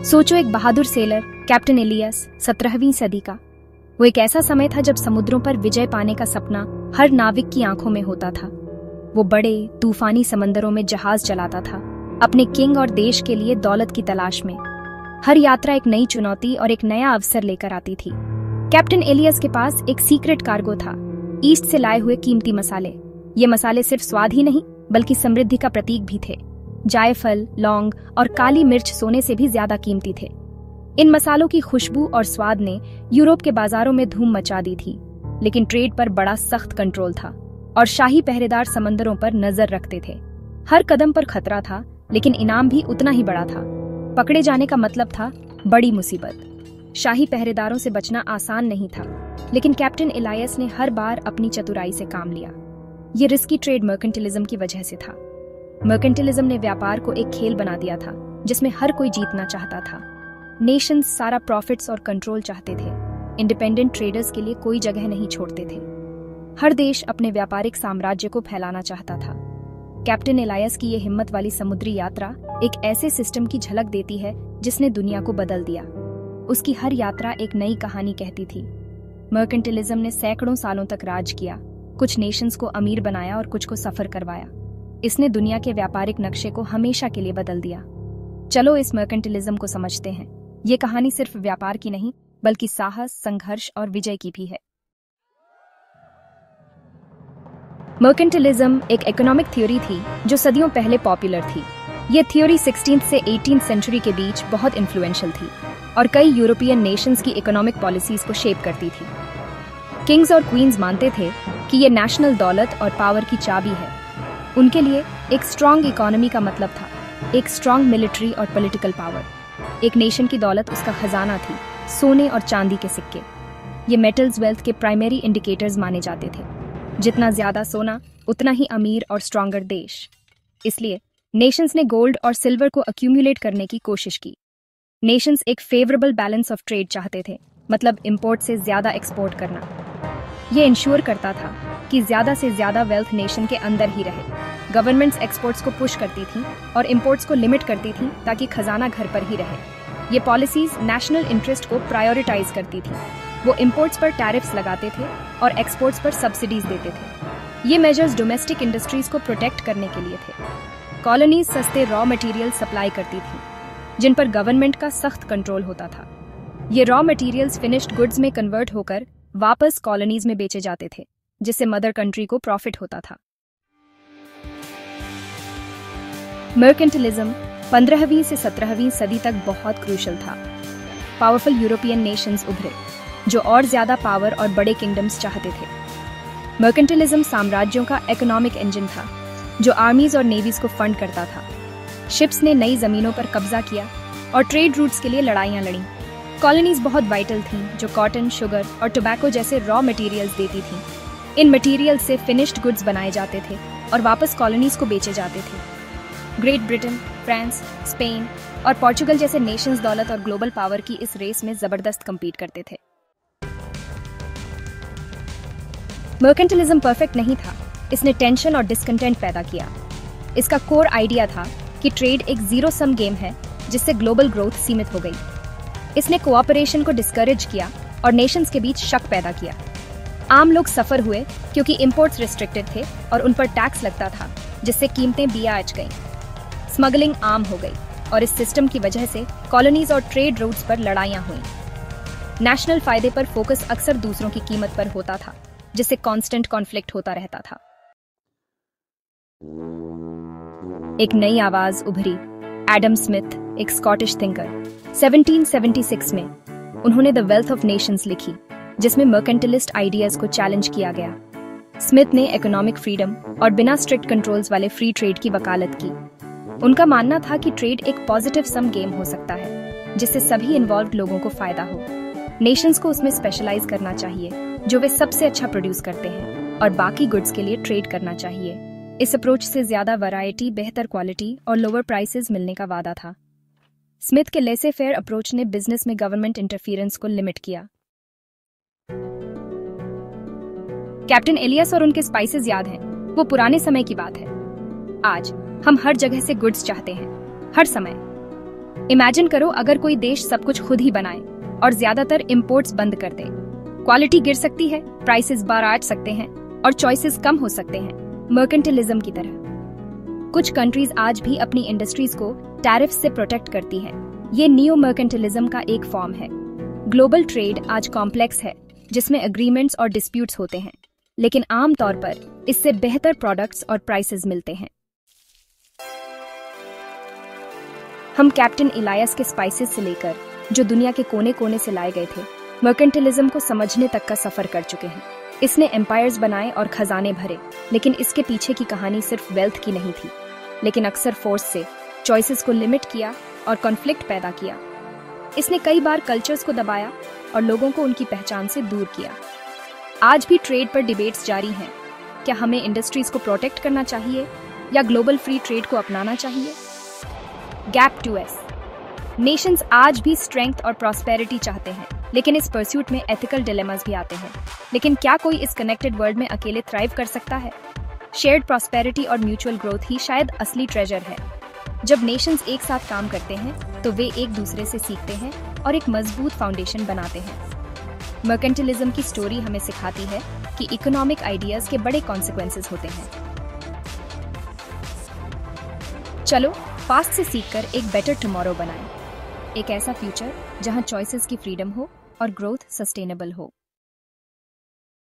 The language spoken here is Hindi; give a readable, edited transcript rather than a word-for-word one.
सोचो, एक बहादुर सेलर कैप्टन एलियस, 17वीं सदी का। वो एक ऐसा समय था जब समुद्रों पर विजय पाने का सपना हर नाविक की आंखों में होता था। वो बड़े तूफानी समंदरों में जहाज चलाता था, अपने किंग और देश के लिए दौलत की तलाश में। हर यात्रा एक नई चुनौती और एक नया अवसर लेकर आती थी। कैप्टन एलियस के पास एक सीक्रेट कार्गो था, ईस्ट से लाए हुए कीमती मसाले। ये मसाले सिर्फ स्वाद ही नहीं बल्कि समृद्धि का प्रतीक भी थे। जायफल, लौंग और काली मिर्च सोने से भी ज्यादा कीमती थे। इन मसालों की खुशबू और स्वाद ने यूरोप के बाजारों में धूम मचा दी थी, लेकिन ट्रेड पर बड़ा सख्त कंट्रोल था और शाही पहरेदार समंदरों पर नजर रखते थे। हर कदम पर खतरा था, लेकिन इनाम भी उतना ही बड़ा था। पकड़े जाने का मतलब था बड़ी मुसीबत। शाही पहरेदारों से बचना आसान नहीं था, लेकिन कैप्टन एलियस ने हर बार अपनी चतुराई से काम लिया। ये रिस्की ट्रेड मर्केंटिलिज्म की वजह से था। मर्केंटिलिज्म ने व्यापार को एक खेल बना दिया था जिसमें हर कोई जीतना चाहता था। नेशंस सारा प्रॉफिट्स और कंट्रोल चाहते थे। इंडिपेंडेंट ट्रेडर्स के लिए कोई जगह नहीं छोड़ते थे। हर देश अपने व्यापारिक साम्राज्य को फैलाना चाहता था। कैप्टन एलियस की ये हिम्मत वाली समुद्री यात्रा एक ऐसे सिस्टम की झलक देती है जिसने दुनिया को बदल दिया। उसकी हर यात्रा एक नई कहानी कहती थी। मर्केंटिलिज्म ने सैकड़ों सालों तक राज किया, कुछ नेशंस को अमीर बनाया और कुछ को सफर करवाया। इसने दुनिया के व्यापारिक नक्शे को हमेशा के लिए बदल दिया। चलो इस मर्केंटिलिज्म को समझते हैं। ये कहानी सिर्फ व्यापार की नहीं बल्कि साहस, संघर्ष और विजय की भी है। मर्केंटिलिज्म एक इकोनॉमिक थ्योरी थी जो सदियों पहले पॉपुलर थी। ये थ्योरी 16th से 18th सेंचुरी के बीच बहुत इन्फ्लुएंशियल थी और कई यूरोपियन नेशंस की इकोनॉमिक पॉलिसीज को शेप करती थी। किंग्स और क्वींस मानते थे कि ये नेशनल दौलत और पावर की चाबी है। उनके लिए एक स्ट्रांग इकोनॉमी का मतलब था एक स्ट्रांग मिलिट्री और पॉलिटिकल पावर। एक नेशन की दौलत उसका खजाना थी, सोने और चांदी के सिक्के। ये मेटल्स वेल्थ के प्राइमरी इंडिकेटर्स माने जाते थे। जितना ज्यादा सोना उतना ही अमीर और स्ट्रॉन्गर देश। इसलिए नेशंस ने गोल्ड और सिल्वर को अक्यूमुलेट करने की कोशिश की। नेशंस एक फेवरेबल बैलेंस ऑफ ट्रेड चाहते थे, मतलब इंपोर्ट से ज्यादा एक्सपोर्ट करना। ये इंश्योर करता था कि ज्यादा से ज्यादा वेल्थ नेशन के अंदर ही रहे। गवर्नमेंट्स एक्सपोर्ट्स को पुश करती थी और इंपोर्ट्स को लिमिट करती थी ताकि खजाना घर पर ही रहे। ये पॉलिसीज नेशनल इंटरेस्ट को प्रायोरिटाइज करती थी। वो इंपोर्ट्स पर टैरिफ्स लगाते थे और एक्सपोर्ट्स पर सब्सिडीज देते थे। ये मेजर्स डोमेस्टिक इंडस्ट्रीज को प्रोटेक्ट करने के लिए थे। कॉलोनीज सस्ते रॉ मटेरियल सप्लाई करती थी जिन पर गवर्नमेंट का सख्त कंट्रोल होता था। ये रॉ मटेरियल्स फिनिश्ड गुड्स में कन्वर्ट होकर वापस कॉलोनीज में बेचे जाते थे, जिससे मदर कंट्री को प्रॉफिट होता था। मर्केंटिलिज्म 15वीं से 17वीं सदी तक बहुत क्रूशल था। पावरफुल यूरोपियन नेशंस उभरे जो और ज्यादा पावर और बड़े किंगडम्स चाहते थे। मर्केंटिलिज्म साम्राज्यों का इकोनॉमिक इंजन था जो आर्मीज और नेवीज को फंड करता था। शिप्स ने नई जमीनों पर कब्जा किया और ट्रेड रूट्स के लिए लड़ाइयां लड़ी। कॉलोनीज बहुत वाइटल थीं जो कॉटन, शुगर और टोबैको जैसे रॉ मटेरियल्स देती थीं। इन मटेरियल से फिनिश्ड गुड्स बनाए जाते थे और वापस कॉलोनीज को बेचे जाते थे। ग्रेट ब्रिटेन, फ्रांस, स्पेन और पोर्चुगल जैसे नेशंस दौलत और ग्लोबल पावर की इस रेस में जबरदस्त कम्पीट करते थे। मर्केंटिलिज्म परफेक्ट नहीं था। इसने टेंशन और डिस्कंटेंट पैदा किया। इसका कोर आइडिया था कि ट्रेड एक जीरो सम गेम है जिससे ग्लोबल ग्रोथ सीमित हो गई। इसने कोऑपरेशन को डिस्करेज किया और नेशंस के बीच शक पैदा किया। आम लोग सफर हुए क्योंकि इंपोर्ट्स रिस्ट्रिक्टेड थे और उन पर टैक्स लगता था, जिससे कीमतें बियाज गईं। स्मगलिंग आम हो गई और इस सिस्टम की वजह से कॉलोनीज और ट्रेड रूट्स पर लड़ाइयां हुईं। नेशनल फायदे पर फोकस अक्सर दूसरों की कीमत पर होता था, जिससे कांस्टेंट कॉन्फ्लिक्ट होता रहता था। एक नई आवाज उभरी। एडम स्मिथ, एक स्कॉटिश थिंकर, 1776 में उन्होंने द वेल्थ ऑफ नेशंस लिखी, जिसमें मर्केंटिलिस्ट आइडियाज को चैलेंज किया गया। स्मिथ ने इकोनॉमिक फ्रीडम और बिना स्ट्रिक्ट कंट्रोल्स वाले फ्री ट्रेड की वकालत की। उनका मानना था कि ट्रेड एक पॉजिटिव सम गेम हो सकता है जिससे सभी इन्वॉल्व्ड लोगों को फायदा हो। नेशंस को उसमें स्पेशलाइज करना चाहिए जो वे सबसे अच्छा प्रोड्यूस करते हैं और बाकी गुड्स के लिए ट्रेड करना चाहिए। इस अप्रोच से ज्यादा वैरायटी, बेहतर क्वालिटी और लोअर प्राइसेस मिलने का वादा था। स्मिथ के लेसे फेयर अप्रोच ने बिजनेस में गवर्नमेंट इंटरफियरेंस को लिमिट किया। कैप्टन एलियस और उनके स्पाइसेस याद हैं, वो पुराने समय की बात है। आज हम हर जगह से गुड्स चाहते हैं, हर समय। इमेजिन करो अगर कोई देश सब कुछ खुद ही बनाए और ज्यादातर इंपोर्ट्स बंद कर दे। क्वालिटी गिर सकती है, प्राइसेस बार सकते हैं और चॉइसेस कम हो सकते हैं, मर्केंटिलिज्म की तरह। कुछ कंट्रीज आज भी अपनी इंडस्ट्रीज को टैरिफ्स से प्रोटेक्ट करती हैं। ये नियो मर्केंटिलिज्म का एक फॉर्म है। ग्लोबल ट्रेड आज कॉम्प्लेक्स है, जिसमें एग्रीमेंट्स और डिस्प्यूट्स होते हैं, लेकिन आमतौर पर इससे बेहतर प्रोडक्ट्स और प्राइसेस मिलते हैं। हम कैप्टन इलियास के स्पाइसेस से लेकर जो दुनिया के कोने कोने से लाए गए थे, मर्केंटिलिज्म को समझने तक का सफर कर चुके हैं। इसने एम्पायर्स बनाए और खजाने भरे, लेकिन इसके पीछे की कहानी सिर्फ वेल्थ की नहीं थी, लेकिन अक्सर फोर्स से चॉइसेस को लिमिट किया और कॉन्फ्लिक्ट पैदा किया। इसने कई बार कल्चर्स को दबाया और लोगों को उनकी पहचान से दूर किया। आज भी ट्रेड पर डिबेट्स जारी हैं। क्या हमें इंडस्ट्रीज को प्रोटेक्ट करना चाहिए या ग्लोबल फ्री ट्रेड को अपनाना चाहिए? Gap 2S। नेशंस आज भी स्ट्रेंथ और प्रॉस्पेरिटी चाहते हैं, लेकिन इस परस्यूट में एथिकल डिलेमास भी आते हैं। लेकिन क्या कोई इस कनेक्टेड वर्ल्ड में अकेले थ्राइव कर सकता है? शेयर्ड प्रॉस्पेरिटी और म्यूचुअल ग्रोथ ही शायद असली ट्रेजर है। जब नेशंस एक साथ काम करते हैं तो वे एक दूसरे से सीखते हैं और एक मजबूत फाउंडेशन बनाते हैं। मर्केंटिलिज्म की स्टोरी हमें सिखाती है कि इकोनॉमिक आइडियाज के बड़े कॉन्सिक्वेंसेस होते हैं। चलो पास्ट से सीखकर एक बेटर टुमारो बनाएं, एक ऐसा फ्यूचर जहां चॉइसेस की फ्रीडम हो और ग्रोथ सस्टेनेबल हो।